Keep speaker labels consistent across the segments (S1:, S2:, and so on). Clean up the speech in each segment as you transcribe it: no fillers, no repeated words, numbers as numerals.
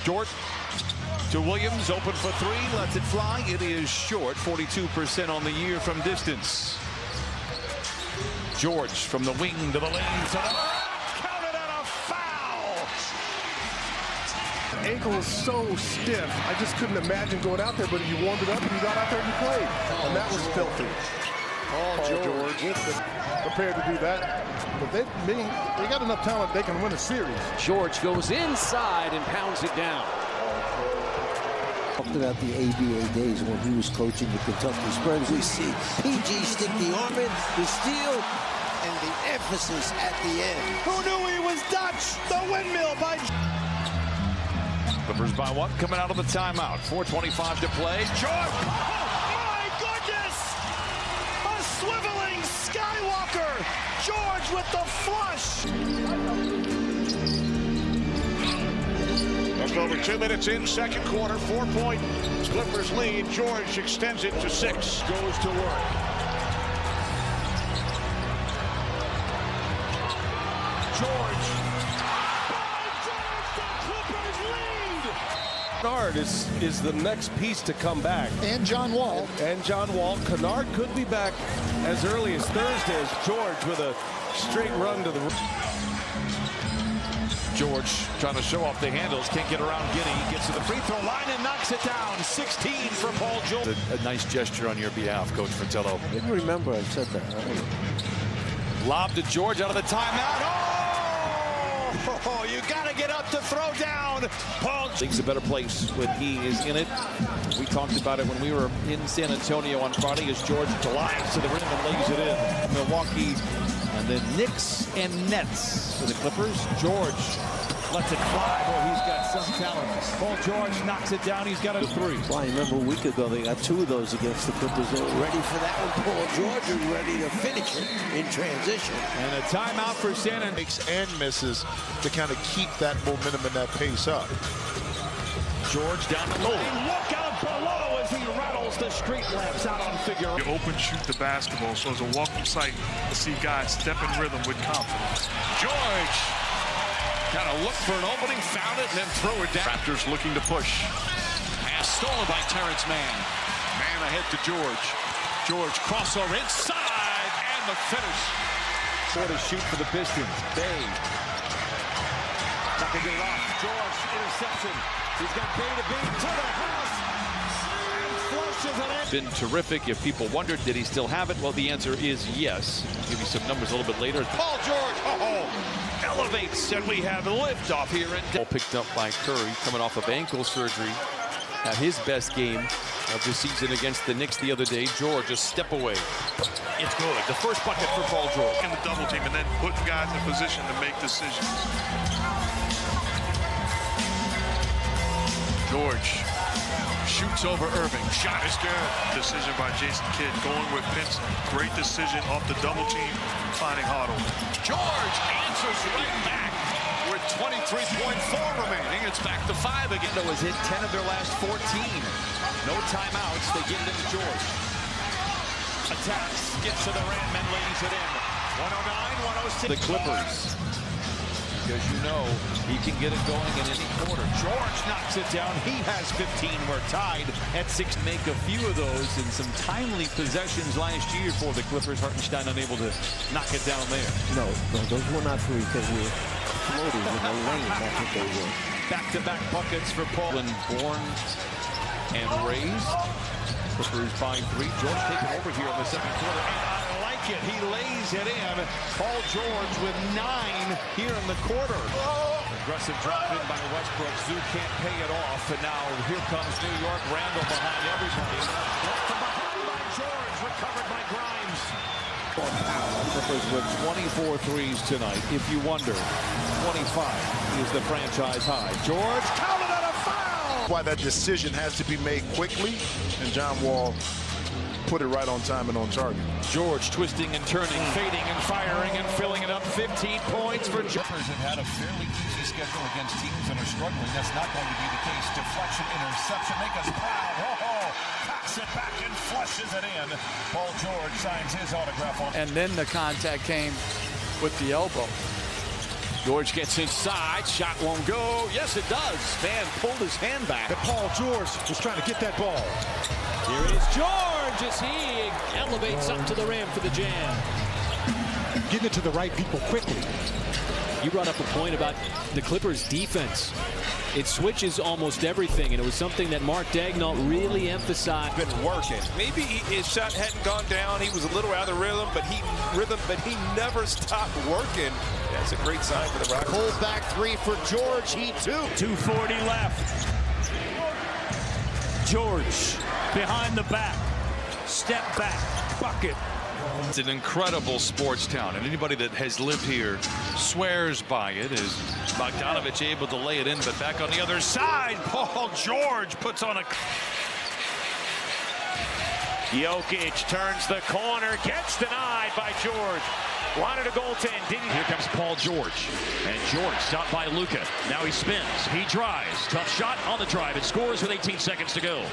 S1: Short to Williams, open for three, lets it fly. It is short, 42% on the year from distance. George from the wing to the lane, counted on a foul.
S2: Ankle is so stiff. I just couldn't imagine going out there, but you warmed it up and you got out there and you played. And that was filthy. Paul George prepared to do that. But they got enough talent, they can win a series.
S3: George goes inside and pounds it down.
S4: Talked about the ABA days when he was coaching the Kentucky Spurs. We see PG stick the arm in, the steal, and the emphasis at the end.
S5: Who knew he was Dutch? The windmill by
S1: Clippers by one, coming out of the timeout. 4:25 to play. George!
S5: Oh, my goodness! A swiveling Skywalker! George with the flush!
S6: Just over 2 minutes in, second quarter, 4-point Clippers lead. George extends it to 6.
S1: Goes to work. George.
S2: Kennard is the next piece to come back.
S5: And John Wall.
S2: And John Wall. Kennard could be back as early as Thursday as George with a straight run to the rim.
S1: George trying to show off the handles, can't get around Giddey, gets to the free throw line and knocks it down. 16 for Paul George. A nice gesture on your behalf, Coach Fratello.
S4: I didn't remember I said that.
S1: Lob to George out of the timeout. Oh, you got to get up to throw down. Paul. Things a better place when he is in it. We talked about it when we were in San Antonio on Friday as George glides to the rim and lays it in. Milwaukee. And then Knicks and Nets for the Clippers. George lets it fly. Oh, he's got some talent. Paul George knocks it down. He's got a three.
S4: Well, I remember a week ago they got 2 of those against the Clippers. They were ready for that one. Paul George was ready to finish it in transition.
S1: And a timeout for San Antonio.
S6: Makes and misses to kind of keep that momentum and that pace up.
S1: George down the lane. Look out below as he rattles the street lamps out on figure.
S7: You open shoot the basketball, so it's a welcome sight to see guys step in rhythm with confidence.
S1: George kind of looked for an opening, found it, and then threw it down.
S6: Raptors looking to push.
S1: Pass stolen by Terrence Mann. Mann ahead to George. George crossover inside, and the finish. 4 to shoot for the Pistons. Bay. Not going to get it off. George, interception. He's got Bay to beat to the house. Been terrific. If people wondered, did he still have it? Well, the answer is yes. I'll give you some numbers a little bit later. Paul George, elevates, and we have a lift off here. All picked up by Curry, coming off of ankle surgery. Had his best game of the season against the Knicks the other day. George, a step away. It's good. The first bucket for Paul George.
S7: In the double team and then putting guys in position to make decisions.
S6: George shoots over Irving. Shot is good.
S7: Decision by Jason Kidd going with Pinson. Great decision off the double team, finding Hartle.
S1: George answers right back with 23.4 remaining. It's back to 5 again. That was hit 10 of their last 14. No timeouts. They give it to George. Attacks. Gets to the rim and lays it in. 109, 106. The Clippers. Because you know he can get it going in any quarter. George knocks it down. He has 15. We're tied at 6. Make a few of those in some timely possessions last year for the Clippers. Hartenstein unable to knock it down there.
S4: No, those were not free because we were floating in the lane. That's what they were.
S1: Back-to-back buckets for Paul. Born and raised. Clippers by 3. George taking over here in the second quarter. And I like it. He lays it in. Paul George with 9 here in the quarter. Aggressive drop in by Westbrook. Zoo can't pay it off. And now here comes New York. Randall behind everybody. Left from behind by George. Recovered by Grimes. Clippers with 24 threes tonight. If you wonder, 25 is the franchise high. George counted on a foul.
S6: Why that decision has to be made quickly, and John Wall put it right on time and on target.
S1: George twisting and turning, fading and firing and filling it up. 15 points for George.
S8: Have had a fairly easy schedule against teams that are struggling. That's not going to be the case. Deflection, interception, make us proud. Cocks it back and flushes it in. Paul George signs his autograph on.
S9: And then the contact came with the elbow.
S3: George gets inside. Shot won't go. Yes, it does. Van pulled his hand back.
S5: And Paul George was trying to get that ball.
S3: Here is George as he elevates up to the rim for the jam.
S5: Getting it to the right people quickly.
S9: You brought up a point about the Clippers' defense. It switches almost everything, and it was something that Mark Daigneault really emphasized.
S8: Been working. Maybe his shot hadn't gone down. He was a little out of the rhythm, but he never stopped working. That's a great sign for the Rockets.
S5: Pulled back three for George. He too.
S10: 2:40 left. George behind the back. Step back. Bucket.
S1: It's an incredible sports town, and anybody that has lived here swears by it. Is Bogdanovich able to lay it in, but back on the other side, Paul George puts on a...
S10: Jokic turns the corner, gets denied by George. Wanted a goaltend, didn't. Here comes Paul George. And George stopped by Luka. Now he spins. He drives. Tough shot on the drive. It scores with 18 seconds to go.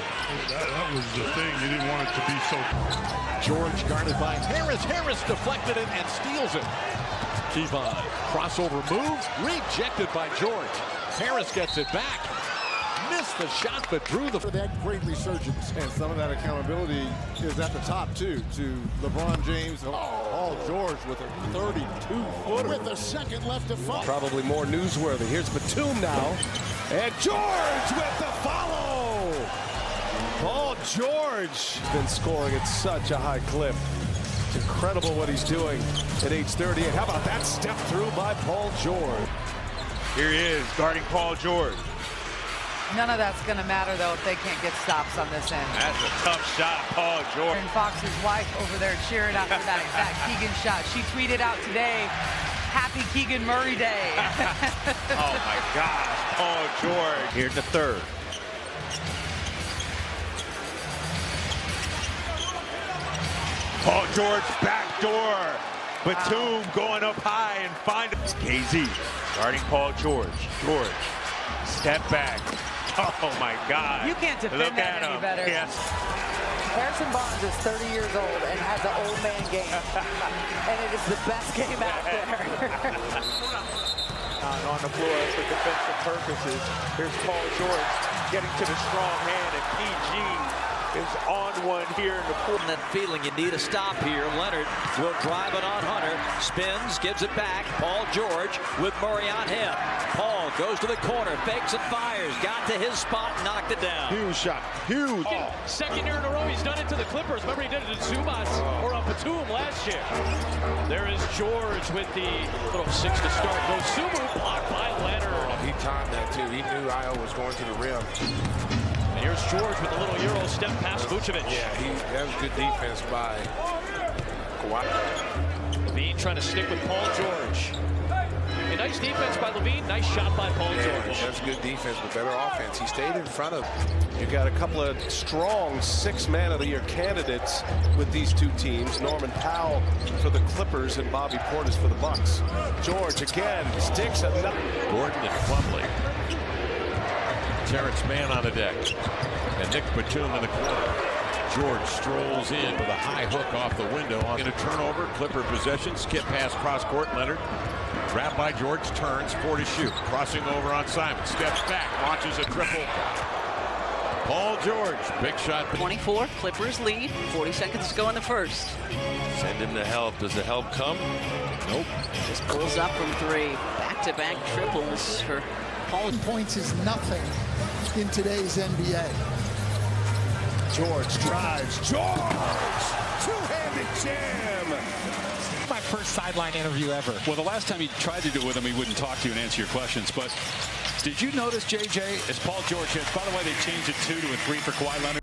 S7: That was the thing. You didn't want it to be so...
S1: George guarded by Harris. Harris deflected it and steals it. Kevon, crossover move, rejected by George. Harris gets it back. Missed the shot, but drew the...
S2: That great resurgence, and some of that accountability is at the top, too, to LeBron James. Paul George with a 32-footer.
S5: With a second left to follow.
S2: Probably more newsworthy. Here's Batum now. And George with the follow. Paul George has been scoring at such a high clip. It's incredible what he's doing at age 30. And how about that step through by Paul George?
S10: Here he is, guarding Paul George.
S11: None of that's going to matter, though, if they can't get stops on this end.
S10: That's a tough shot, Paul George.
S11: And Fox's wife over there cheering out for that exact Keegan shot. She tweeted out today, "Happy Keegan Murray Day."
S10: Oh, my gosh, Paul George. Here in the third. Paul George backdoor. Batum going up high and find it. KZ guarding Paul George. George, step back. Oh my God.
S11: You can't defend
S10: Look
S11: that
S10: at
S11: any
S10: him.
S11: better.
S10: Yes.
S11: Harrison Barnes is 30 years old and has an old man game. And it is the best game out there.
S10: On the floor for defensive purposes. Here's Paul George getting to the strong hand, and PG is on one here in the fourth.
S3: That feeling you need a stop here. Leonard will drive it on Hunter. Spins, gives it back. Paul George with Murray on him. Paul goes to the corner, fakes and fires. Got to his spot, knocked it down.
S2: Huge shot. Huge.
S9: Second year in a row, he's done it to the Clippers. Remember, he did it to Zubats or Batum last year. There is George with the little 6 to start. Goes Sumu, blocked by Leonard.
S6: He timed that too. He knew Io was going to the rim.
S9: And here's George with a little Euro step past Vucevic.
S6: Yeah, that was good defense by Kawhi.
S9: Levine trying to stick with Paul George. A nice defense by Levine. Nice shot by Paul George.
S6: That's good defense, but better offense. He stayed in front of him.
S2: You got a couple of strong 6 Man of the Year candidates with these two teams. Norman Powell for the Clippers and Bobby Portis for the Bucks. George again sticks another.
S1: Gordon and Plumlee. Terrence Mann on the deck. And Nick Batum in the corner. George strolls in with a high hook off the window. In a turnover, Clipper possession. Skip pass cross court. Leonard. Grabbed by George. Turns. 4 to shoot. Crossing over on Simon. Steps back. Launches a triple. Paul George. Big shot.
S11: 24, Clippers lead. 40 seconds to go in the first.
S1: Send him to help. Does the help come? Nope.
S11: Just pulls up from 3. Back-to-back triples for Paul.
S5: Points is nothing in today's NBA.
S2: George drives. George! Two-handed jam!
S5: My first sideline interview ever.
S10: Well, the last time he tried to do it with him, he wouldn't talk to you and answer your questions. But did you notice, JJ, as Paul George hits, by the way, they changed it 2 to a 3 for Kawhi Leonard.